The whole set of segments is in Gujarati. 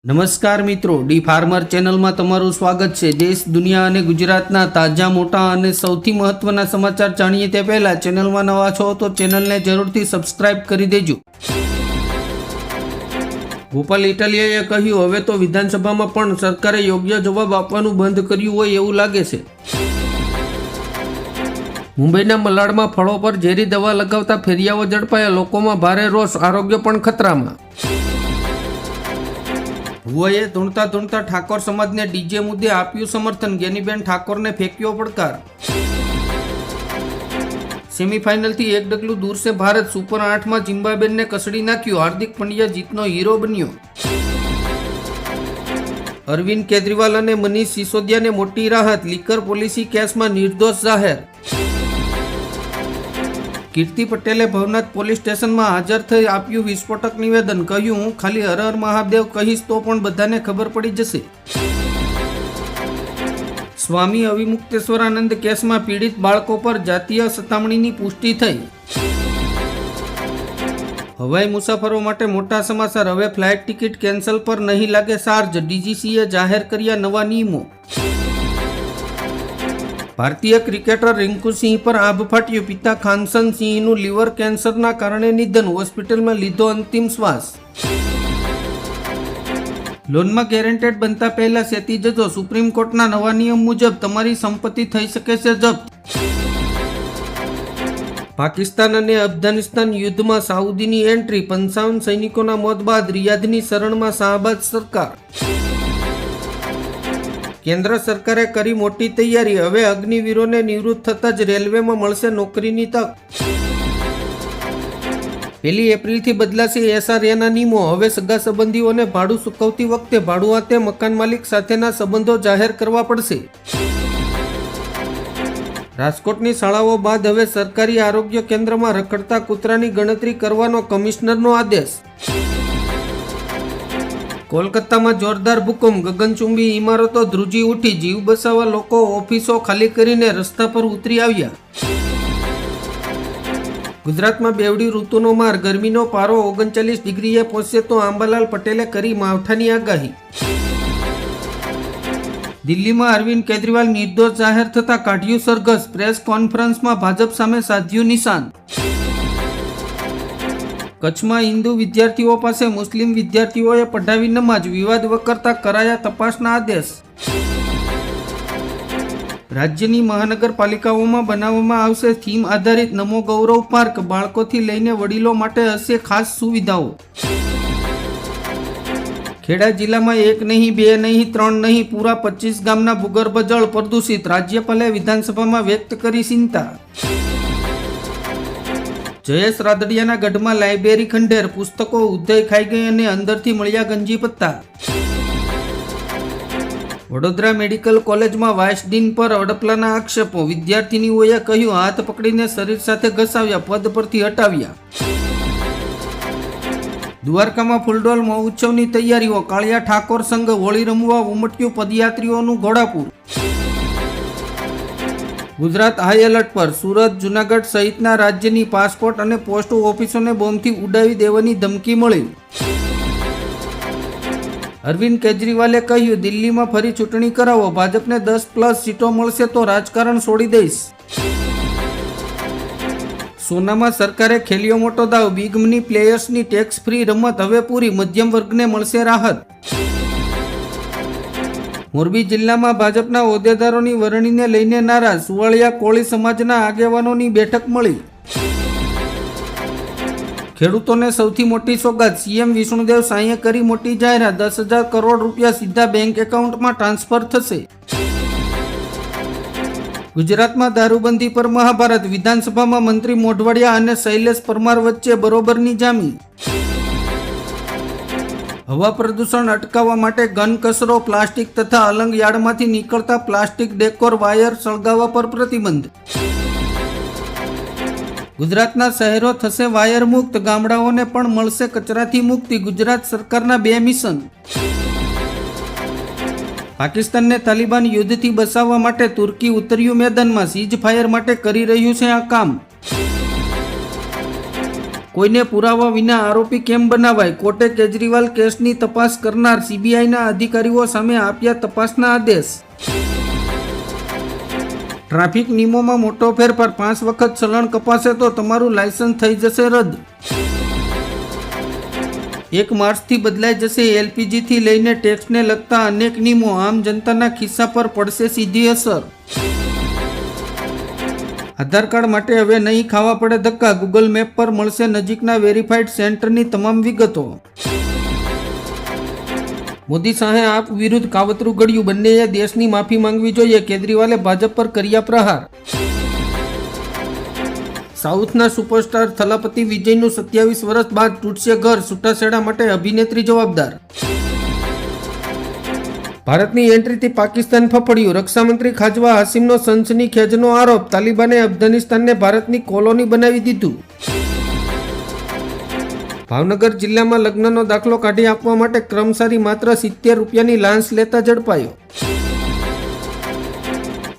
નમસ્કાર મિત્રો, ડી ફાર્મર ચેનલમાં તમારું સ્વાગત છે। દેશ, દુનિયા અને ગુજરાતના તાજા, મોટા અને સૌથી મહત્વના સમાચાર જાણીએ તે પહેલા ચેનલમાં નવા છો તો ચેનલને જરૂરથી સબસ્ક્રાઇબ કરી દેજો। ગોપાલ ઇટાલિયાએ કહ્યું, હવે તો વિધાનસભામાં પણ સરકારે યોગ્ય જવાબ આપવાનું બંધ કર્યું હોય એવું લાગે છે। મુંબઈના મલાડમાં ફળો પર ઝેરી દવા લગાવતા ફેરિયાઓ ઝડપાયા, લોકોમાં ભારે રોષ, આરોગ્ય પણ ખતરામાં। ભુવાએ ધૂણતા ધૂણતા ઠાકોર સમાજને ડીજે મુદ્દે આપ્યું સમર્થન, જ્ઞાનીબેન ઠાકોરને ફેંક્યો પડકાર। સેમીફાઇનલથી એક ડગલું દૂર છે ભારત, સુપર 8માં ઝિમ્બાબ્વેને કસડી નાખ્યું, હાર્દિક પંડ્યા જીતનો હીરો બન્યો। અરવિંદ કેજરીવાલ અને મનીષ સિસોદિયાને મોટી રાહત, લીકર પોલિસી કેસમાં નિર્દોષ જાહેર। કીર્તિ પટેલે ભવનાથ પોલીસ સ્ટેશનમાં હાજર થઈ આપ્યું વિસ્ફોટક નિવેદન, કહ્યું, હું ખાલી હર હર મહાદેવ કહીશ તો પણ બધાને ખબર પડી જશે। સ્વામી અવિમુક્તેશ્વરાનંદ કેસમાં પીડિત બાળકો પર જાતીય સતામણીની પુષ્ટિ થઈ। હવાઈ મુસાફરો માટે મોટા સમાચાર, હવે ફ્લાઇટ ટિકિટ કેન્સલ પર નહીં લાગે ચાર્જ, ડીજીસીએ જાહેર કર્યા નવા નિયમો। ભારતીય ક્રિકેટર રિંકુ સિંહ પર આભ ફાટ્યું, પિતા ખાનસન સિંહનું લીવર કેન્સરના કારણે નિધન, હોસ્પિટલમાં લીધો અંતિમ શ્વાસ। લોનમાં ગેરંટેડ બનતા પહેલા સેતી જજો, સુપ્રીમ કોર્ટના નવા નિયમ મુજબ તમારી સંપત્તિ થઈ શકે છે જપ્ત। પાકિસ્તાન અને અફઘાનિસ્તાન યુદ્ધમાં સાઉદીની એન્ટ્રી, 55 સૈનિકોના મોત બાદ રિયાધની શરણમાં શાહબાજ સરકાર। કેન્દ્ર સરકારે કરી મોટી તૈયારી, હવે અગ્નિવીરોને નિવૃત્ત થતાં જ રેલવેમાં મળશે નોકરીની તક। 1 એપ્રિલથી બદલાશે એસઆરએના નિયમો, હવે સગા સંબંધીઓને ભાડું ચૂકવતી વખતે ભાડુઆતે મકાન માલિક સાથેના સંબંધો જાહેર કરવા પડશે। રાજકોટની શાળાઓ બાદ હવે સરકારી આરોગ્ય કેન્દ્રમાં રખડતા કૂતરાની ગણતરી કરવાનો કમિશનરનો આદેશ। કોલકાતામાં જોરદાર ભૂકંપ, ગગનચુંબી ઇમારતો ધ્રુજી ઉઠી, જીવ બચાવવા લોકો ઓફિસો ખાલી કરીને રસ્તા પર ઉતરી આવ્યા। ગુજરાતમાં બેવડી ઋતુનો માર, ગરમીનો પારો 39 ડિગ્રીએ પહોંચશે તો આંબાલાલ પટેલે કરી માવઠાની આગાહી। દિલ્હીમાં અરવિંદ કેજરીવાલ નિર્દોષ જાહેર થતા કાઢ્યું સરઘસ, પ્રેસ કોન્ફરન્સમાં ભાજપ સામે સાધ્યું નિશાન। કચ્છમાં હિન્દુ વિદ્યાર્થીઓ પાસે મુસ્લિમ વિદ્યાર્થીઓએ પઢાવી નમાજ, વિવાદ વકરતા કરાયા તપાસના આદેશ। રાજ્યની મહાનગરપાલિકાઓમાં બનાવવામાં આવશે થીમ આધારિત નમો ગૌરવ પાર્ક, બાળકોથી લઈને વડીલો માટે હશે ખાસ સુવિધાઓ। ખેડા જિલ્લામાં 1 નહીં, 2 નહીં, 3 નહીં, પૂરા 25 ગામના ભૂગર્ભ જળ પ્રદૂષિત, રાજ્યપાલે વિધાનસભામાં વ્યક્ત કરી ચિંતા। જયેશ રાદડિયાના ગઢમાં લાઇબ્રેરી ખંડેર, પુસ્તકો ઉધઈ ખાઈ ગઈ અને અંદરથી મળ્યા ગંજી પત્તા। વડોદરા મેડિકલ કોલેજમાં વાઇસ ડીન પર અડપલાના આક્ષેપો, વિદ્યાર્થીનીઓએ કહ્યું, હાથ પકડીને શરીર સાથે ઘસાવ્યા, પદ પરથી હટાવ્યા। દ્વારકામાં ફૂલડોલ મહોત્સવની તૈયારીઓ, કાળિયા ઠાકોર સંઘ હોળી રમવા ઉમટ્યું, પદયાત્રીઓનું ઘોડાપુર। ગુજરાત હાઈ એલર્ટ પર, સુરત, જૂનાગઢ સહિતના રાજ્યની પાસપોર્ટ અને પોસ્ટ ઓફિસોને બોમ્બથી ઉડાવી દેવાની ધમકી મળી। અરવિંદ કેજરીવાલે કહ્યું, દિલ્હીમાં ફરી ચૂંટણી કરાવો, ભાજપને 10+ સીટો મળશે તો રાજકારણ છોડી દઈશ। સોનામાં સરકારે ખેલ્યો મોટો દાવ, બિગ મની પ્લેયર્સની ટેક્સ ફ્રી રમત હવે પૂરી, મધ્યમ વર્ગને મળશે રાહત। મોરબી જિલ્લામાં ભાજપના હોદ્દેદારોની વરણીને લઈને નારાજ, સુવાળિયા કોળી સમાજના આગેવાનોની બેઠક મળી। ખેડૂતોને સૌથી મોટી સોગાદ, સીએમ વિષ્ણુદેવ સાંઈએ કરી મોટી જાહેરાત, 10,000 કરોડ રૂપિયા સીધા બેંક એકાઉન્ટમાં ટ્રાન્સફર થશે। ગુજરાતમાં દારૂબંધી પર મહાભારત, વિધાનસભામાં મંત્રી મોઢવાડિયા અને શૈલેષ પરમાર વચ્ચે બરોબરની જામી। હવા પ્રદૂષણ અટકાવવા માટે ઘન કચરો, પ્લાસ્ટિક તથા અલંગ યાર્ડમાંથી નીકળતા પ્લાસ્ટિક ડેકોર વાયર સળગાવવા પર પ્રતિબંધ। ગુજરાતના શહેરો થશે વાયર મુક્ત, ગામડાઓને પણ મળશે કચરાથી મુક્તિ, ગુજરાત સરકારના 2 મિશન। પાકિસ્તાનને તાલિબાન યુદ્ધથી બચાવવા માટે તુર્કી ઉતર્યું મેદાનમાં, સીઝ ફાયર માટે કરી રહ્યું છે આ કામ। કોઈને પુરાવા વિના આરોપી કેમ બનાવાય? કોર્ટે કેજરીવાલ કેસની તપાસ કરનાર સીબીઆઈના અધિકારીઓ સામે આપ્યા તપાસના આદેશ. ટ્રાફિક નિયમોમાં મોટો ફેરફાર. 5 વખત ચલણ કપાશે તો તમારું લાયસન્સ થઈ જશે રદ. 1 માર્ચથી બદલાઈ જશે એલપીજીથી લઈને ટેક્સને લગતા અનેક નિયમો. આમ જનતાના ખિસ્સા પર પડશે સીધી અસર. આધાર કાર્ડ માટે હવે નહીં ખાવા પડે ધક્કા. ગૂગલ મેપ પર મળશે નજીકના વેરીફાઈડ સેન્ટરની તમામ વિગતો. મોદી શાહે આપ વિરુદ્ધ કાવતરું ઘડ્યું. બંનેએ દેશની માફી માંગવી જોઈએ. કેજરીવાલે ભાજપ પર કર્યા પ્રહાર. સાઉથના સુપરસ્ટાર થલાપતિ વિજયનું 27 વર્ષ બાદ તૂટશે ઘર. છૂટાછેડા માટે અભિનેત્રી જવાબદાર. ભારતની એન્ટ્રીથી પાકિસ્તાન ફફડ્યું. રક્ષામંત્રી ખાજવા હાસિમનો સનસનીખેજનો આરોપ. તાલિબાને અફઘાનિસ્તાનને ભારતની કોલોની બનાવી દીધું. ભાવનગર જિલ્લામાં લગ્નનો દાખલો કાઢી આપવા માટે કર્મચારી માત્ર 70 રૂપિયાની લાંચ લેતા ઝડપાયો.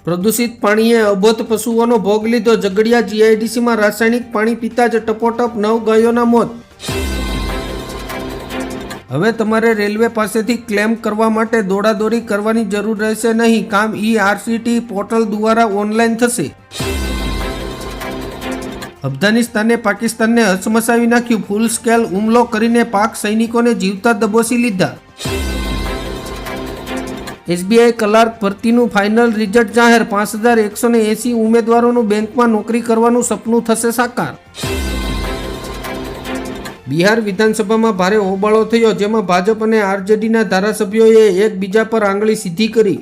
પ્રદૂષિત પાણીએ અબોધ પશુઓનો ભોગ લીધો. ઝઘડિયા જીઆઈડીસીમાં રાસાયણિક પાણી પીતા જ ટપોટપ 9 ગાયોના મોત. હવે તમારે રેલવે પાસેથી ક્લેમ કરવા માટે દોડાદોડી કરવાની જરૂર રહેશે નહીં. કામ ERCT પોર્ટલ દ્વારા ઓનલાઈન થશે. અફઘાનિસ્તાને પાકિસ્તાનને હચમચાવી નાખ્યું. ફૂલ સ્કેલ હુમલો કરીને પાક સૈનિકોને જીવતા દબોચી લીધા. SBI ક્લાર્ક ભરતીનું ફાઇનલ રિઝલ્ટ જાહેર. 5180 ઉમેદવારોનું બેંકમાં નોકરી કરવાનું સપનું થશે સાકાર. બિહાર વિધાનસભામાં ભારે હોબાળો થયો, જેમાં ભાજપ અને આરજેડીના ધારાસભ્યોએ એકબીજા પર આંગળી સીધી કરી.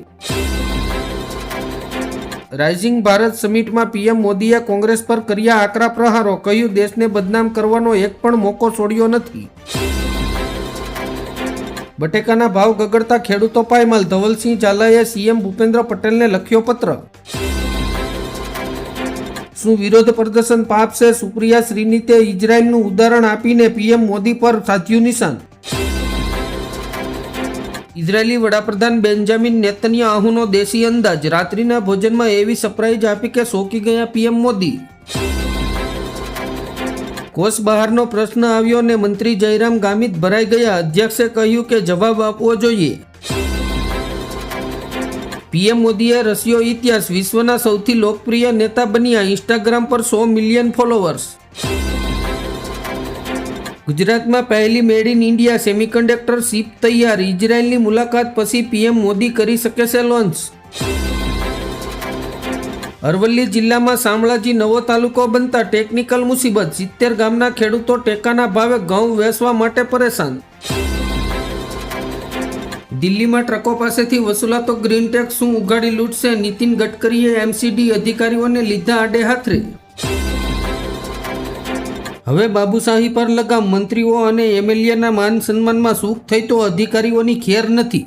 રાઇઝિંગ ભારત સમિટમાં પીએમ મોદીએ કોંગ્રેસ પર કર્યા આકરા પ્રહારો. કહ્યું, દેશને બદનામ કરવાનો એક પણ મોકો છોડ્યો નથી. બટેકાના ભાવ ગગડતા ખેડૂતો પાયમાલ. ધવલસિંહ ઝાલાએ સીએમ ભૂપેન્દ્ર પટેલને લખ્યો પત્ર. શું વિરોધ પ્રદર્શન પાપ છે? સુપ્રિયા શ્રીનીતે ઇઝરાયલનું ઉદાહરણ આપીને પીએમ મોદી પર સાધ્યું નિશાન. ઇઝરાયેલી વડાપ્રધાન બેન્જામિન નેતન્યાહુનો દેશી અંદાજ. રાત્રિના ભોજનમાં એવી સરપ્રાઈઝ આપી કે ચોંકી ગયા પીએમ મોદી. કોષ બહારનો પ્રશ્ન આવ્યો અને મંત્રી જયરામ ગામિત ભરાઈ ગયા. અધ્યક્ષે કહ્યું કે જવાબ આપવો જોઈએ. પીએમ મોદીએ રચ્યો ઇતિહાસ. વિશ્વના સૌથી લોકપ્રિય નેતા બન્યા. ઇન્સ્ટાગ્રામ પર 100 મિલિયન ફોલોવર્સ. ગુજરાતમાં પહેલી made in India semiconductor ship તૈયાર. ઇઝરાયલની મુલાકાત પછી પીએમ મોદી કરી શકે છે લોન્ચ. અરવલ્લી જિલ્લામાં શામળાજી નવો તાલુકો બનતા ટેકનિકલ મુસીબત. 70 ગામના ખેડૂતો ટેકાના ભાવે ઘઉં વેચવા માટે પરેશાન. દિલ્હીમાં ટ્રકો પાસેથી વસૂલાતો ગ્રીન ટેક્સ શું ઉઘાડી લૂંટશે? નીતિન ગડકરીએ MCD અધિકારીઓને લીધા આડે હાથરે. હવે બાબુશાહી પર લગામ. મંત્રીઓ અને MLAના માન સન્માનમાં સુખ થઈ તો અધિકારીઓની ખેર નથી.